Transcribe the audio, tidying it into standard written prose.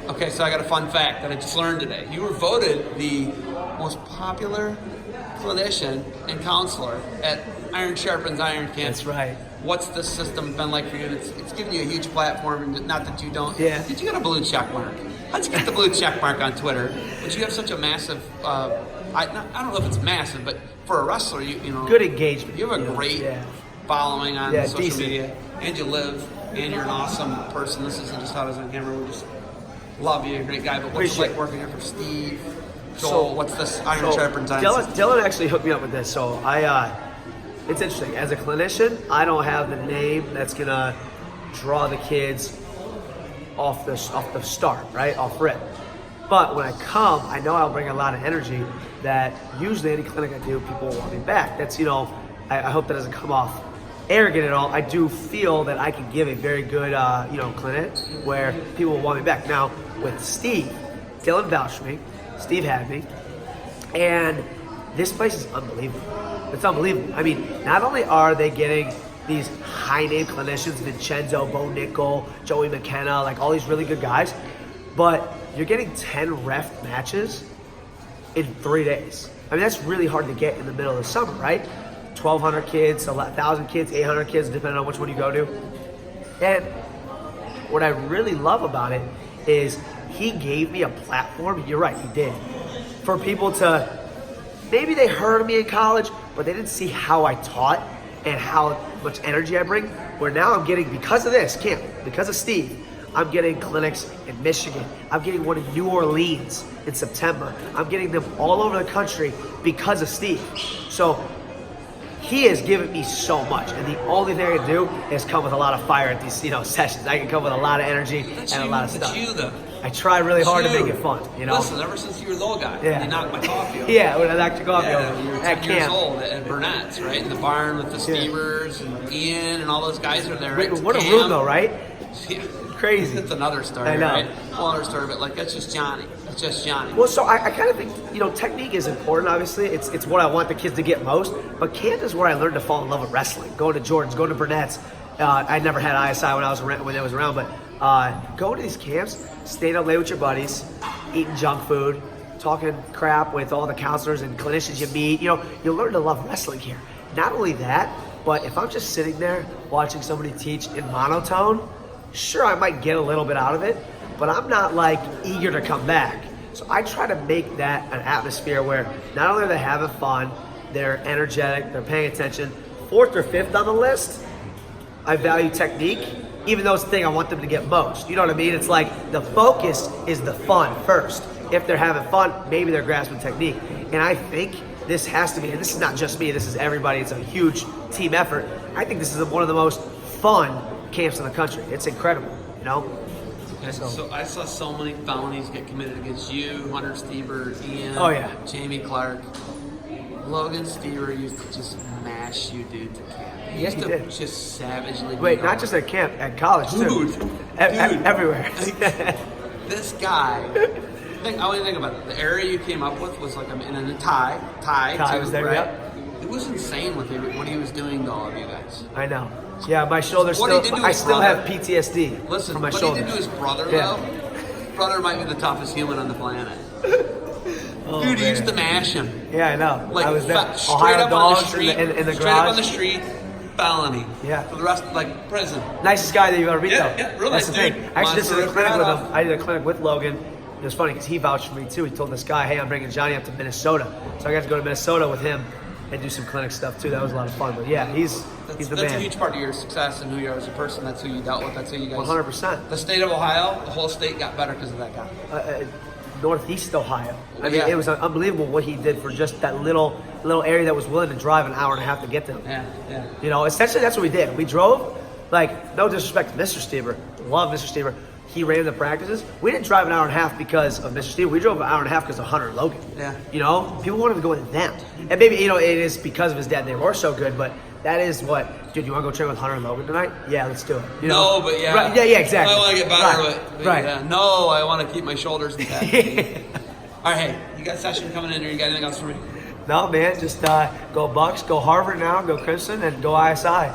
Okay, so I got a fun fact that I just learned today. You were voted the most popular clinician and counselor at Iron Sharpens Iron Camp. That's right. What's the system been like for you? It's given you a huge platform, and not that you don't. Yeah. Did you get a blue check mark? How'd you get the blue check mark on Twitter? But you have such a massive, I don't know if it's massive, but for a wrestler, you know. Good engagement. You have a great following on social decent. media, and you live, and you're an awesome person. This isn't just how it is on camera. We just love you, you're a great guy. But what's it like working here for Steve? Joel, what's this Iron Sharpens Iron? Dylan actually hooked me up with this. So it's interesting. As a clinician, I don't have the name that's gonna draw the kids off the start, right, off rip. But when I come, I know I'll bring a lot of energy that usually any clinic I do, people will want me back. That's, I hope that doesn't come off arrogant at all. I do feel that I can give a very good, clinic where people will want me back. Now, with Steve, Dylan vouched for me, Steve had me, and this place is unbelievable. It's unbelievable. I mean, not only are they getting these high-name clinicians, Vincenzo, Bo Nickel, Joey McKenna, like all these really good guys, but you're getting 10 ref matches in 3 days. I mean, that's really hard to get in the middle of the summer, right? 1,200 kids, 1,000 kids, 800 kids, depending on which one you go to. And what I really love about it is he gave me a platform, you're right, he did, for people to, maybe they heard of me in college, but they didn't see how I taught and how much energy I bring, where now I'm getting, because of this camp, because of Steve, I'm getting clinics in Michigan. I'm getting one in New Orleans in September. I'm getting them all over the country because of Steve. So he has given me so much, and the only thing I can do is come with a lot of fire at these, sessions. I can come with a lot of energy and a lot of stuff. That's you, though. I try really hard to make it fun, Listen, ever since you were the old guy, you knocked my coffee over. Yeah, when I knocked your coffee over. You were at 10 years camp. old at Burnett's, right? In the barn with the Steamers and Ian and all those guys are there. Wait, what a room, though, right? Yeah. Crazy. It's another story, I know. right? Whole other story, but like, that's just Johnny. It's just Johnny. Well, so I kind of think, technique is important, obviously. It's what I want the kids to get most. But camp is where I learned to fall in love with wrestling. Going to Jordan's, going to Burnett's. I never had ISI when I was around, but going to these camps, staying up late with your buddies, eating junk food, talking crap with all the counselors and clinicians you meet. You learn to love wrestling here. Not only that, but if I'm just sitting there watching somebody teach in monotone, sure, I might get a little bit out of it, but I'm not like eager to come back. So I try to make that an atmosphere where not only are they having fun, they're energetic, they're paying attention. 4th or 5th on the list, I value technique, even though it's the thing I want them to get most. You know what I mean? It's like the focus is the fun first. If they're having fun, maybe they're grasping technique. And I think this has to be, and this is not just me, this is everybody, it's a huge team effort. I think this is one of the most fun camps in the country. It's incredible, Okay, so I saw so many felonies get committed against you, Hunter Stever, Ian, Jamie Clark. Logan Stever used to just mash you, dude, to camp. He used to did. just savagely. Wait, not just at camp, at college too. Dude. Everywhere. This guy. I want to think about it. The area you came up with was like in a tie. Ty was there, right? yep. It was insane what he was doing to all of you guys. I know. Yeah, my shoulders I still have PTSD from my shoulders. What he did to his brother, though, brother might be the toughest human on the planet. Dude, he used to mash him. Yeah, I know. Like, I was there. Straight Ohio up on the dogs street, in the straight garage. up on the street, felony. Yeah. For the rest, like, prison. Nicest guy that you've ever met, though. Yeah, really That's nice the thing. dude. I actually just did a clinic with him. off. I did a clinic with Logan. It was funny because he vouched for me too. He told this guy, hey, I'm bringing Johnny up to Minnesota. So I got to go to Minnesota with him and do some clinic stuff too. That was a lot of fun. But yeah, he's the man. That's a huge part of your success and who you are as a person. That's who you dealt with. That's who you guys. 100%. The state of Ohio, the whole state got better because of that guy. Northeast Ohio. I mean, it was unbelievable what he did for just that little area that was willing to drive an hour and a half to get there. Yeah. Essentially that's what we did. We drove, like, no disrespect to Mr. Stever. Love Mr. Stever. He ran the practices. We didn't drive an hour and a half because of Mr. Stever. We drove an hour and a half because of Hunter and Logan. Yeah. People wanted to go with them. And maybe, it is because of his dad. They were so good, but that is what, dude, you want to go train with Hunter and Logan tonight? Yeah, let's do it. No, but yeah. Right, yeah, exactly. I want to get better Right. Right. Yeah. No, I want to keep my shoulders intact. All right, hey, you got a session coming in, or you got anything else for me? No, man, just go Bucks, go Harvard now, go Crimson, and go ISI.